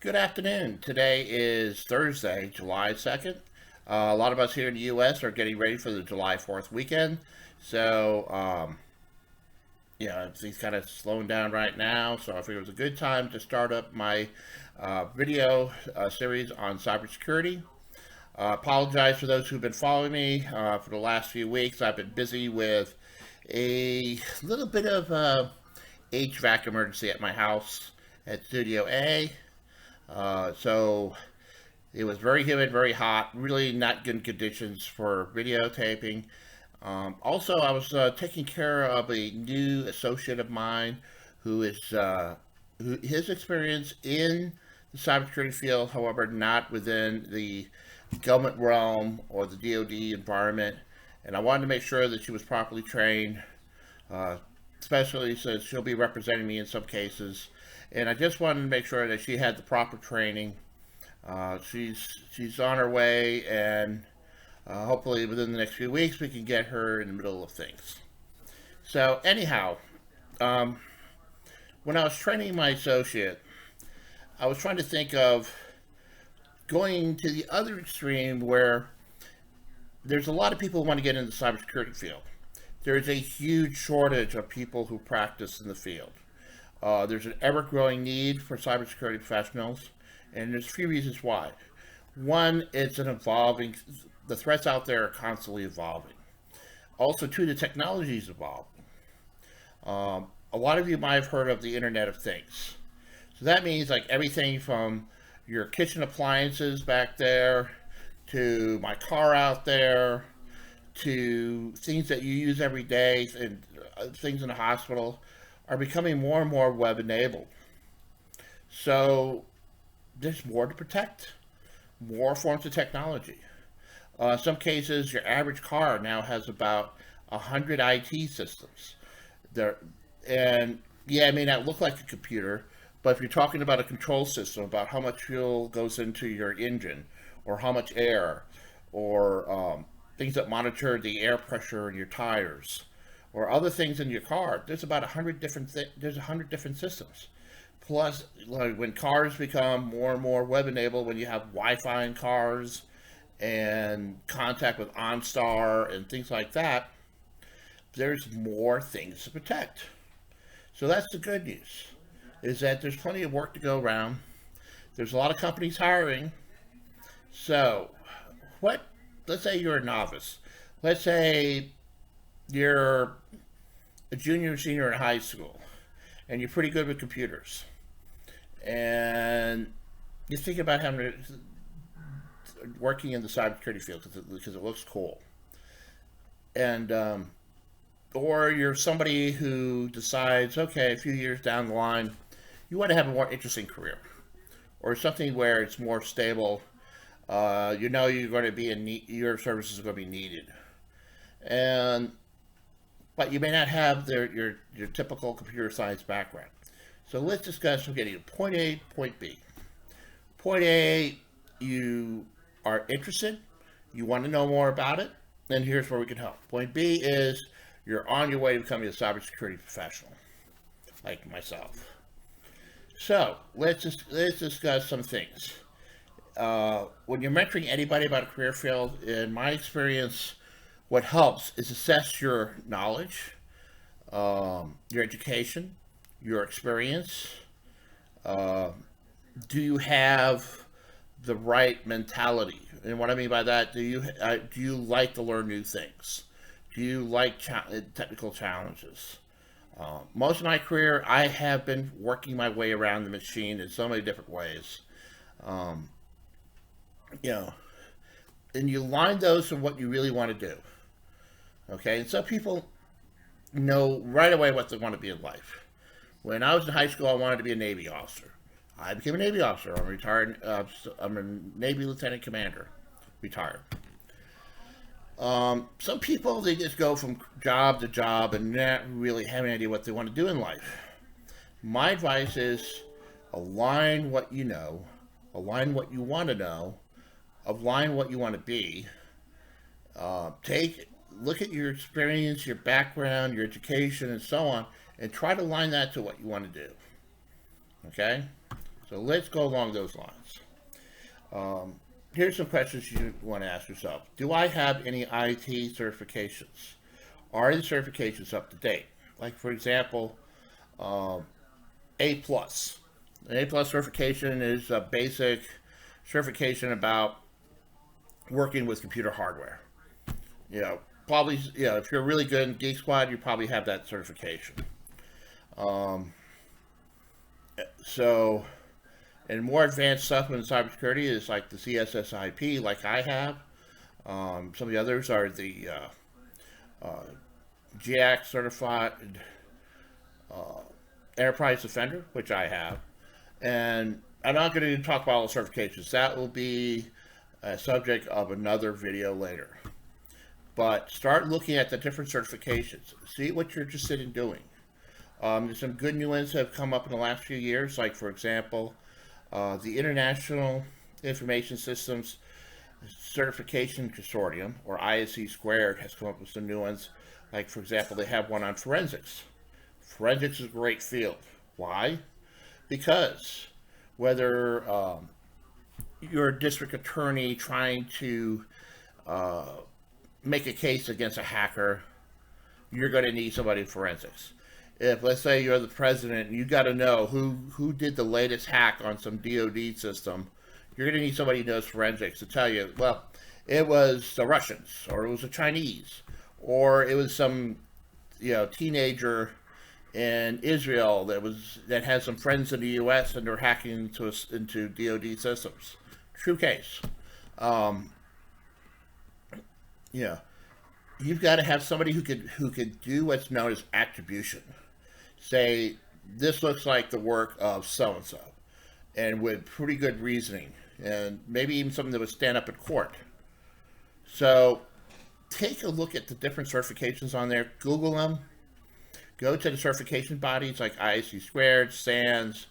Good afternoon. Today is Thursday, July 2nd. A lot of us here in the U.S. are getting ready for the July 4th weekend. So, everything's kind of slowing down right now. So I figured it was a good time to start up my video series on cybersecurity. Apologize for those who've been following me for the last few weeks. I've been busy with a little bit of HVAC emergency at my house at Studio A. So it was very humid, very hot, really not good conditions for videotaping. Also, I was taking care of a new associate of mine who is his experience in the cybersecurity field, however, not within the government realm or the DoD environment. And I wanted to make sure that she was properly trained, uh, especially since she'll be representing me in some cases. And I just wanted to make sure that she had the proper training. She's on her way, and hopefully within the next few weeks we can get her in the middle of things. So anyhow, um, when I was training my associate, I was trying to think of going to the other extreme where there's a lot of people who want to get into the cybersecurity field. There's a huge shortage of people who practice in the field. There's an ever growing need for cybersecurity professionals, and there's a few reasons why. One, it's an evolving, the threats out there are constantly evolving. Also, two, the technology is evolving. A lot of you might have heard of the Internet of Things. So that means like everything from your kitchen appliances back there to my car out there to things that you use every day and things in the hospital are becoming more and more web enabled. So there's more to protect, more forms of technology. In some cases, your average car now has about 100 IT systems. There, and yeah, it may not look like a computer, but if you're talking about a control system, about how much fuel goes into your engine, or how much air, or things that monitor the air pressure in your tires, or other things in your car, there's about 100 different systems. Plus, like when cars become more and more web enabled, when you have Wi-Fi in cars and contact with OnStar and things like that, there's more things to protect. So that's the good news, is that there's plenty of work to go around. There's a lot of companies hiring. So, what? Let's say you're a novice. Let's say you're a junior or senior in high school, and you're pretty good with computers, and you think about having to, working in the cybersecurity field because it looks cool, and or you're somebody who decides, okay, a few years down the line, you want to have a more interesting career, or something where it's more stable. You know you're going to be in your services are going to be needed, and but you may not have your typical computer science background. So let's discuss from getting to point A to point B. Point A, you are interested, you want to know more about it, and here's where we can help. Point B is you're on your way to becoming a cybersecurity professional, like myself. So let's discuss some things. When you're mentoring anybody about a career field, in my experience, what helps is assess your knowledge, your education, your experience. Uh, do you have the right mentality? And what I mean by that, do you like to learn new things? Do you like technical challenges? Most of my career, I have been working my way around the machine in so many different ways. Um, you know, and you line those to what you really want to do. Okay, and some people know right away what they want to be in life. When I was in high school, I wanted to be a Navy officer. I became a Navy officer. I'm retired. I'm a Navy lieutenant commander, retired. Some people they just go from job to job and not really have any idea what they want to do in life. My advice is align what you know, align what you want to know, align what you want to be. Take look at your experience, your background, your education, and so on, and try to align that to what you want to do. Okay. So let's go along those lines. Here's some questions you want to ask yourself. Do I have any IT certifications? Are the certifications up to date? Like, for example, A plus. An A plus certification is a basic certification about working with computer hardware. You know, probably, if you're really good in Geek Squad, you probably have that certification. Um, so, and more advanced stuff in cybersecurity is like the CSSIP, like I have. Some of the others are the GAC certified uh, Enterprise Defender, which I have. And I'm not going to talk about all the certifications. That will be a subject of another video later. But start looking at the different certifications. See what you're interested in doing. There's some good new ones that have come up in the last few years, like, for example, the International Information Systems Certification Consortium, or ISC Squared, has come up with some new ones. Like, for example, they have one on forensics. Forensics is a great field. Why? Because whether you're a district attorney trying to make a case against a hacker, you're going to need somebody in forensics. If, let's say, you're the president and you got to know who did the latest hack on some DoD system, you're going to need somebody who knows forensics to tell you, well, it was the Russians, or it was the Chinese, or it was some teenager in Israel that has some friends in the U.S. and they're hacking into DoD systems. True case. You've got to have somebody who could do what's known as attribution. Say, this looks like the work of so and so, and with pretty good reasoning, and maybe even something that would stand up in court. So, take a look at the different certifications on there. Google them. Go to the certification bodies like ISC Squared, SANS.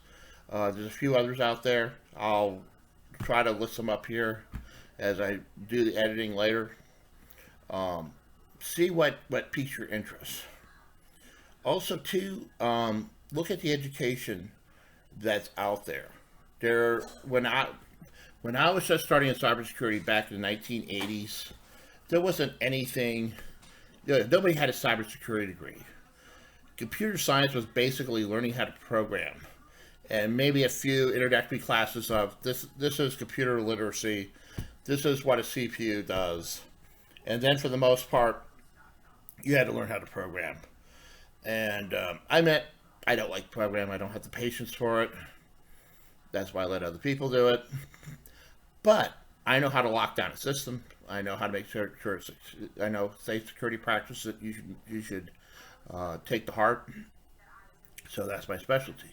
There's a few others out there. I'll try to list them up here as I do the editing later. See what piques your interest. Also, too, look at the education that's out there. When I was just starting in cybersecurity back in the 1980s, there wasn't anything. Nobody had a cybersecurity degree. Computer science was basically learning how to program, and maybe a few introductory classes of this. This is computer literacy. This is what a CPU does, and then for the most part, you had to learn how to program. And I don't like program. I don't have the patience for it. That's why I let other people do it. But I know how to lock down a system. I know how to make sure I know safe security practices that you should take to heart. So that's my specialty.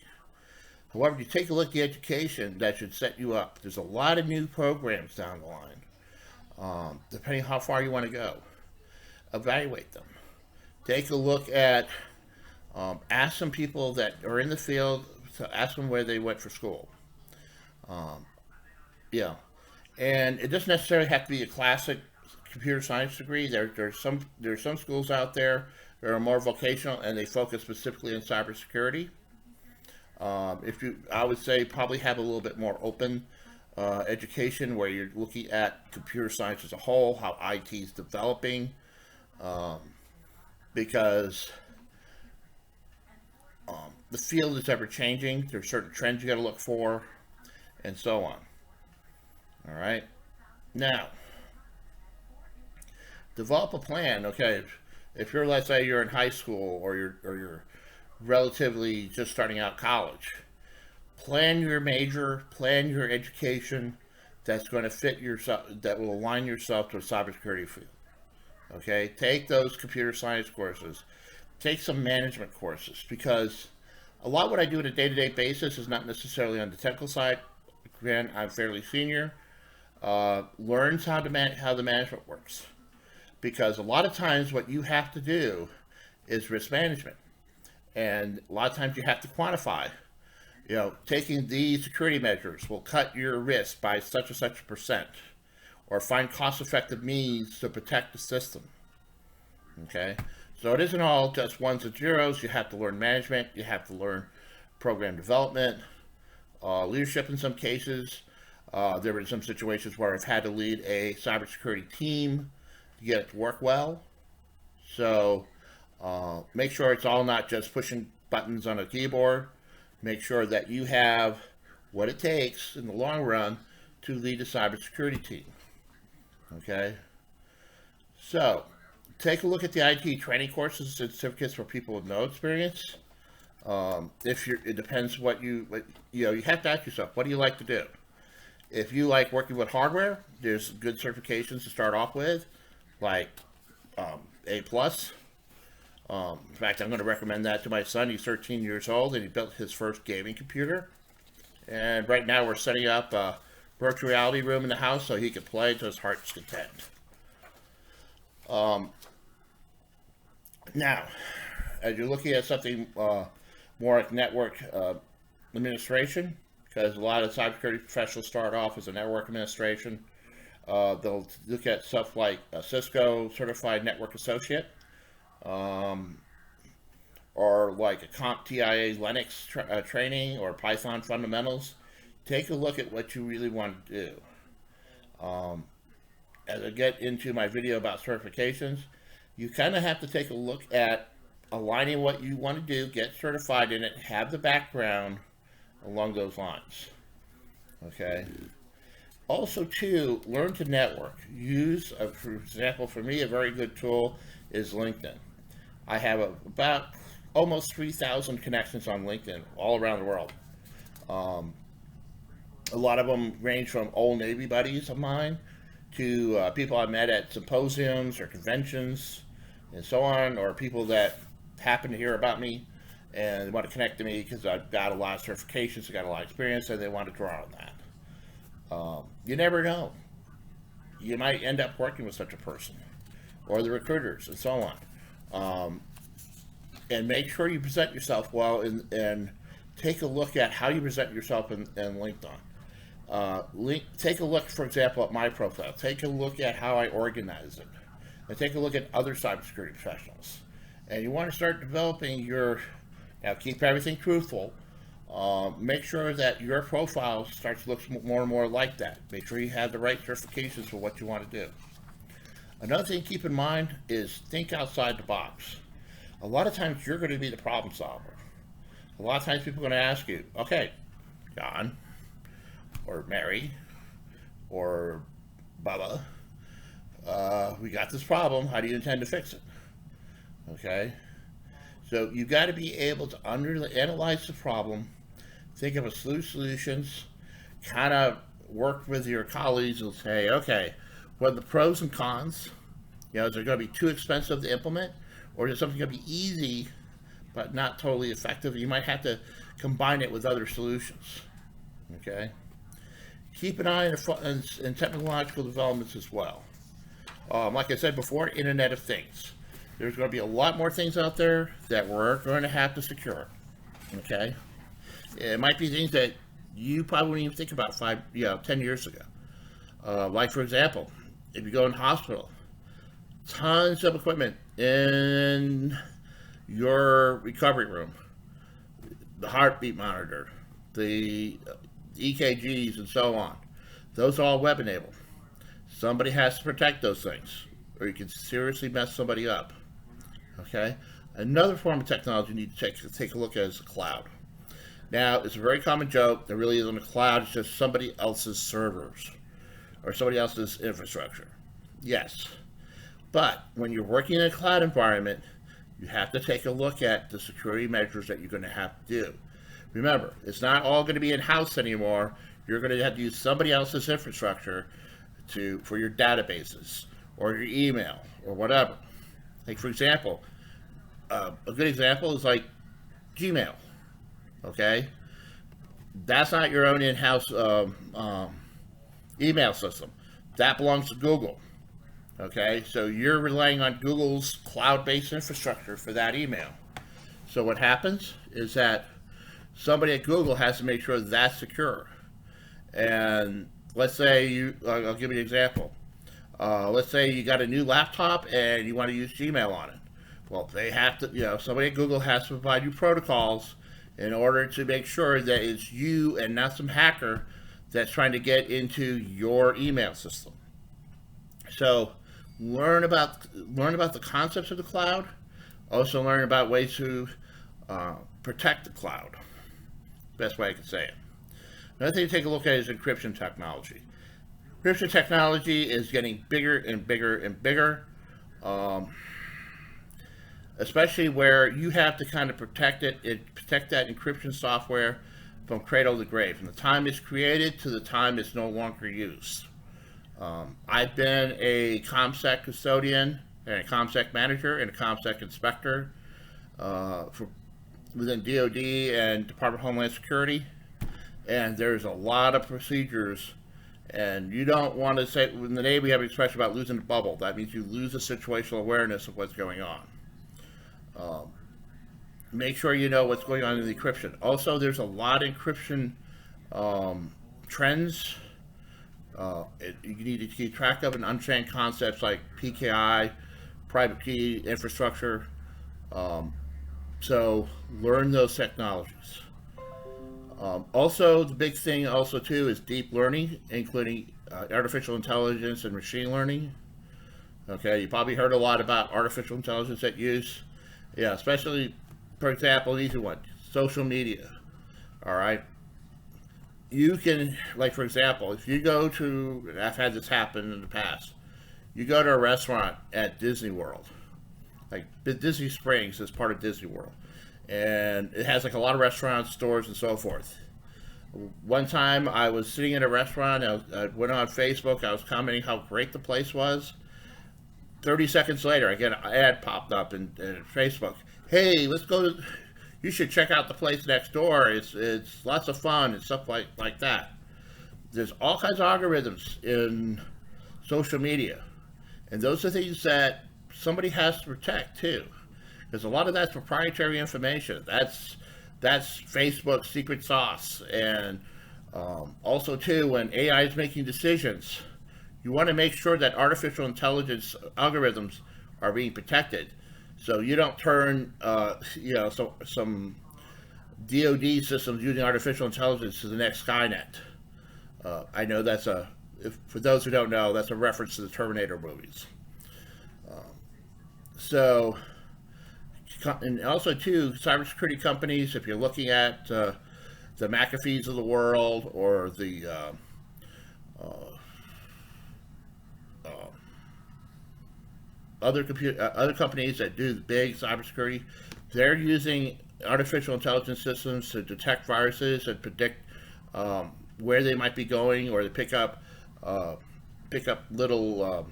However, if you take a look at the education, that should set you up. There's a lot of new programs down the line, depending on how far you want to go. Evaluate them. Take a look at, ask some people that are in the field, to ask them where they went for school. And it doesn't necessarily have to be a classic computer science degree. There's some schools out there that are more vocational and they focus specifically on cybersecurity. I would say probably have a little bit more open education where you're looking at computer science as a whole, how IT is developing, because the field is ever changing. There's certain trends you got to look for, and so on. All right. Now, develop a plan. Okay, if you're, let's say, you're in high school or you're relatively just starting out college, plan your major, plan your education that's going to fit yourself, that will align yourself to a cybersecurity field. Okay, take those computer science courses, take some management courses, because a lot of what I do on a day-to-day basis is not necessarily on the technical side. Again, I'm fairly senior. Learns how the management works, because a lot of times what you have to do is risk management, and a lot of times you have to quantify. Taking these security measures will cut your risk by such and such a percent, or find cost-effective means to protect the system. Okay, so it isn't all just ones and zeros. You have to learn management. You have to learn program development. leadership in some cases. There have been some situations where I've had to lead a cybersecurity team to get it to work well. So make sure it's all not just pushing buttons on a keyboard. Make sure that you have what it takes in the long run to lead a cybersecurity team. Okay? So, take a look at the IT training courses and certificates for people with no experience. It depends you have to ask yourself, what do you like to do? If you like working with hardware, there's good certifications to start off with, like A+. In fact, I'm going to recommend that to my son. He's 13 years old, and he built his first gaming computer. And right now we're setting up a virtual reality room in the house so he can play to his heart's content. Now, as you're looking at something more like network administration, because a lot of cybersecurity professionals start off as a network administration, they'll look at stuff like a Cisco Certified Network Associate, or like a CompTIA Linux training, or Python fundamentals. Take a look at what you really want to do. As I get into my video about certifications, you kind of have to take a look at aligning what you want to do, get certified in it, have the background along those lines. Okay? Also, too, learn to network. Use, for example, for me, a very good tool is LinkedIn. I have about almost 3,000 connections on LinkedIn all around the world. A lot of them range from old Navy buddies of mine to people I met at symposiums or conventions and so on, or people that happen to hear about me and want to connect to me because I've got a lot of certifications, I've got a lot of experience, and they want to draw on that. You never know. You might end up working with such a person, or the recruiters, and so on. And make sure you present yourself well, and take a look at how you present yourself in LinkedIn. Take a look, for example, at my profile. Take a look at how I organize it. And take a look at other cybersecurity professionals. And you want to start developing now keep everything truthful. Make sure that your profile starts to look more and more like that. Make sure you have the right certifications for what you want to do. Another thing to keep in mind is think outside the box. A lot of times you're going to be the problem solver. A lot of times people are going to ask you, okay, John, or Mary, or Bubba, we got this problem, how do you intend to fix it? Okay? So you've got to be able to analyze the problem, think of a slew of solutions, kind of work with your colleagues and say, okay, what are the pros and cons? Is it going to be too expensive to implement? Or is it something going to be easy but not totally effective? You might have to combine it with other solutions. Okay? Keep an eye on technological developments as well. Like I said before, Internet of Things. There's going to be a lot more things out there that we're going to have to secure. Okay? It might be things that you probably wouldn't even think about 10 years ago. Like, for example, if you go in the hospital, tons of equipment in your recovery room. The heartbeat monitor, the EKGs, and so on. Those are all web enabled. Somebody has to protect those things, or you can seriously mess somebody up. Okay? Another form of technology you need to take a look at is the cloud. Now, it's a very common joke. There really isn't a cloud. It's just somebody else's servers or somebody else's infrastructure. Yes. But when you're working in a cloud environment, you have to take a look at the security measures that you're going to have to do. Remember, it's not all going to be in-house anymore. You're going to have to use somebody else's infrastructure for your databases or your email or whatever. Like, for example, a good example is like Gmail. Okay? That's not your own in-house email system. That belongs to Google. Okay? So you're relying on Google's cloud-based infrastructure for that email. So what happens is that somebody at Google has to make sure that's secure. And let's say I'll give you an example. Let's say you got a new laptop and you want to use Gmail on it. Well, they have to, somebody at Google has to provide you protocols in order to make sure that it's you and not some hacker that's trying to get into your email system. So learn about the concepts of the cloud. Also learn about ways to protect the cloud. Best way I can say it. Another thing to take a look at is encryption technology. Encryption technology is getting bigger and bigger and bigger, especially where you have to kind of protect that encryption software from cradle to grave, from the time it's created to the time it's no longer used. I've been a ComSec custodian, and a ComSec manager, and a ComSec inspector within DoD and Department of Homeland Security, and there's a lot of procedures. And you don't want to say, in the Navy we have an expression about losing the bubble. That means you lose the situational awareness of what's going on. Make sure you know what's going on in the encryption. Also, there's a lot of encryption trends you need to keep track of, and understand concepts like PKI, private key infrastructure. So learn those technologies. Also, the big thing also too is deep learning, including artificial intelligence and machine learning. Okay, you probably heard a lot about artificial intelligence at use. Yeah, especially, for example, an easy one, social media. All right. You can, like for example, if you go to, I've had this happen in the past, you go to a restaurant at Disney World, like Disney Springs is part of Disney World, and it has like a lot of restaurants, stores, and so forth. One time I was sitting in a restaurant, I went on Facebook, I was commenting how great the place was. 30 seconds later, I get an ad popped up in Facebook. Hey, let's go to, you should check out the place next door. It's lots of fun and stuff like that. There's all kinds of algorithms in social media, and those are things that somebody has to protect too, because a lot of that's proprietary information. That's Facebook's secret sauce. And also too, when AI is making decisions, you want to make sure that artificial intelligence algorithms are being protected, so you don't turn some DoD systems using artificial intelligence to the next Skynet. I know that's for those who don't know, that's a reference to the Terminator movies. And also too, cybersecurity companies, if you're looking at the McAfee's of the world, or the other companies that do big cybersecurity, they're using artificial intelligence systems to detect viruses and predict where they might be going, or to pick up little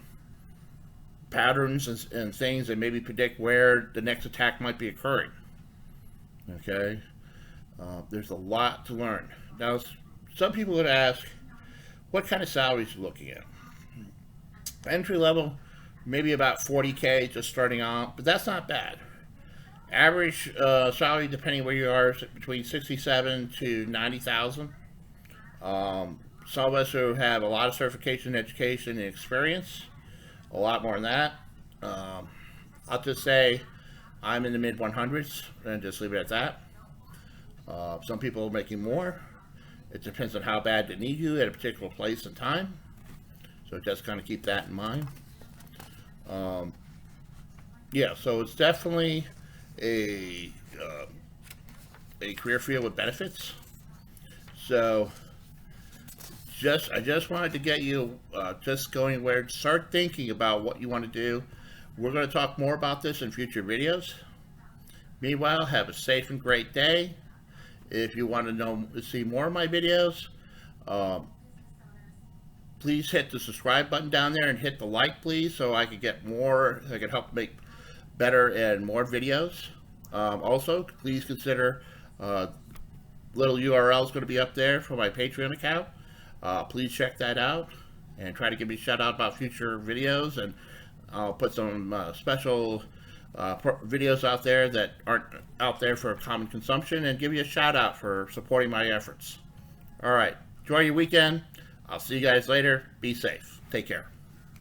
patterns and things, and maybe predict where the next attack might be occurring. Okay, there's a lot to learn. Now, some people would ask, what kind of salaries are you looking at? Entry level, maybe about 40K just starting out, but that's not bad. Average salary, depending where you are, is between 67 to 90,000. Some of us who have a lot of certification, education, and experience, a lot more than that. I'll just say I'm in the mid 100s and just leave it at that. Some people are making more. It depends on how bad they need you at a particular place and time. So just kind of keep that in mind. Yeah, so it's definitely a career field with benefits. So I just wanted to get you just going where, start thinking about what you want to do. We're going to talk more about this in future videos. Meanwhile, have a safe and great day. If you want to see more of my videos, please hit the subscribe button down there and hit the like, please, so I can get more, I can help make better and more videos. Also, please consider little URL is going to be up there for my Patreon account. Please check that out and try to give me a shout out about future videos, and I'll put some special videos out there that aren't out there for common consumption, and give you a shout out for supporting my efforts. All right, enjoy your weekend. I'll see you guys later. Be safe. Take care.